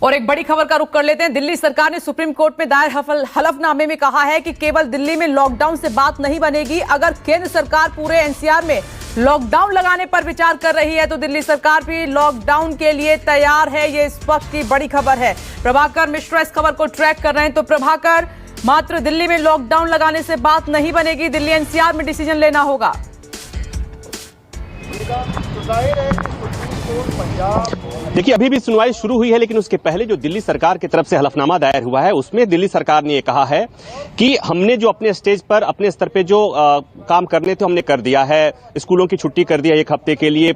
और एक बड़ी खबर का रुख कर लेते हैं। दिल्ली सरकार ने सुप्रीम कोर्ट में दायर हलफनामे में कहा है कि केवल दिल्ली में लॉकडाउन से बात नहीं बनेगी। अगर केंद्र सरकार पूरे एनसीआर में लॉकडाउन लगाने पर विचार कर रही है तो दिल्ली सरकार भी लॉकडाउन के लिए तैयार है। ये इस वक्त की बड़ी खबर है। प्रभाकर मिश्रा इस खबर को ट्रैक कर रहे हैं। तो प्रभाकर, मात्र दिल्ली में लॉकडाउन लगाने से बात नहीं बनेगी, दिल्ली एनसीआर में डिसीजन लेना होगा। देखिए, अभी भी सुनवाई शुरू हुई है, लेकिन उसके पहले जो दिल्ली सरकार की तरफ से हलफनामा दायर हुआ है उसमें दिल्ली सरकार ने ये कहा है कि हमने जो अपने स्टेज पर अपने स्तर पे जो काम करने थे हमने कर दिया है। स्कूलों की छुट्टी कर दिया 1 हफ्ते के लिए,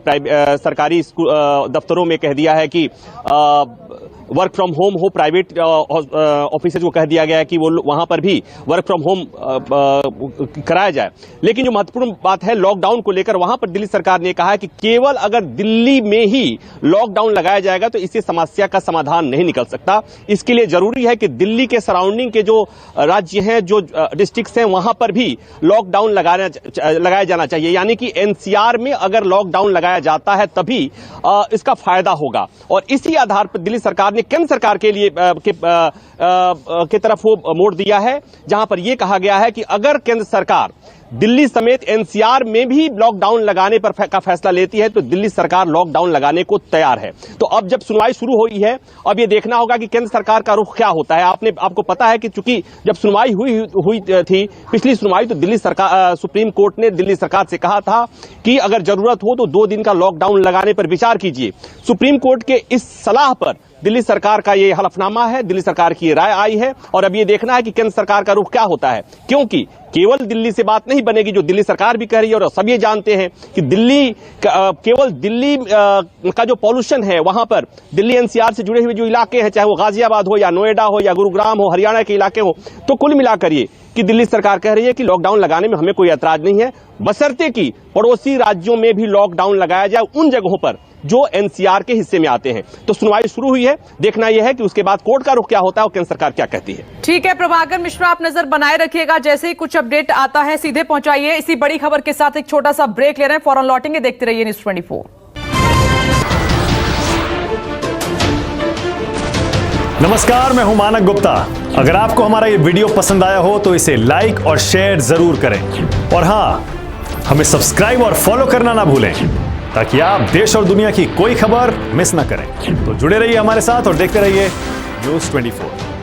सरकारी दफ्तरों में कह दिया है कि वर्क फ्रॉम होम हो, प्राइवेट ऑफिसेज को कह दिया गया है कि वो वहां पर भी वर्क फ्रॉम होम कराया जाए। लेकिन जो महत्वपूर्ण बात है लॉकडाउन को लेकर, वहां पर दिल्ली सरकार ने कहा है कि केवल अगर दिल्ली में ही लॉकडाउन लगाया जाएगा तो इससे समस्या का समाधान नहीं निकल सकता। इसके लिए जरूरी है कि दिल्ली के सराउंडिंग के जो राज्य हैं, जो डिस्ट्रिक्ट्स हैं, वहां पर भी लॉकडाउन लगाया जाना चाहिए। यानी कि एनसीआर में अगर लॉकडाउन लगाया जाता है तभी इसका फायदा होगा। और इसी आधार पर दिल्ली सरकार ने केंद्र सरकार के लिए के तरफ वो मोड़ दिया है, जहां पर यह कहा गया है कि अगर केंद्र सरकार दिल्ली समेत एनसीआर में भी लॉकडाउन लगाने पर का फैसला लेती है तो दिल्ली सरकार लॉकडाउन लगाने को तैयार है। तो अब जब सुनवाई शुरू हुई है, अब यह देखना होगा कि केंद्र सरकार का रुख क्या होता है। आपको पता है कि चूंकि जब सुनवाई हुई थी पिछली सुनवाई, तो दिल्ली सरकार सुप्रीम कोर्ट ने दिल्ली सरकार से कहा था कि अगर जरूरत हो तो 2 दिन का लॉकडाउन लगाने पर विचार कीजिए। सुप्रीम कोर्ट के इस सलाह पर दिल्ली सरकार का ये हलफनामा है, दिल्ली सरकार की राय आई है। और अब ये देखना है कि केंद्र सरकार का रुख क्या होता है, क्योंकि केवल दिल्ली से बात नहीं बनेगी, जो दिल्ली सरकार भी कह रही है। और सब ये जानते हैं कि केवल दिल्ली का जो पॉल्यूशन है, वहां पर दिल्ली एनसीआर से जुड़े हुए जो इलाके हैं, चाहे वो गाजियाबाद हो या नोएडा हो या गुरुग्राम हो, हरियाणा के इलाके हो, तो कुल मिलाकर ये कि दिल्ली सरकार कह रही है कि लॉकडाउन लगाने में हमें कोई ऐतराज नहीं है, बशर्ते कि पड़ोसी राज्यों में भी लॉकडाउन लगाया जाए उन जगहों पर जो एनसीआर के हिस्से में आते हैं। तो सुनवाई शुरू हुई है, देखना यह है कि उसके बाद कोर्ट का रुख क्या होता है और केंद्र सरकार क्या कहती है। ठीक है प्रभाकर मिश्रा, आप नजर बनाए रखिएगा, जैसे ही कुछ अपडेट आता है सीधे पहुंचाइए। इसी बड़ी खबर के साथ एक छोटा सा ब्रेक ले रहे हैं, फौरन लौटेंगे, देखते रहिए न्यूज़ 24। नमस्कार, मैं हूं मानक गुप्ता। अगर आपको हमारा ये वीडियो पसंद आया हो तो इसे लाइक और शेयर जरूर करें। और हां, हमें सब्सक्राइब और फॉलो करना ना भूलें ताकि आप देश और दुनिया की कोई खबर मिस ना करें। तो जुड़े रहिए हमारे साथ और देखते रहिए न्यूज़ 24।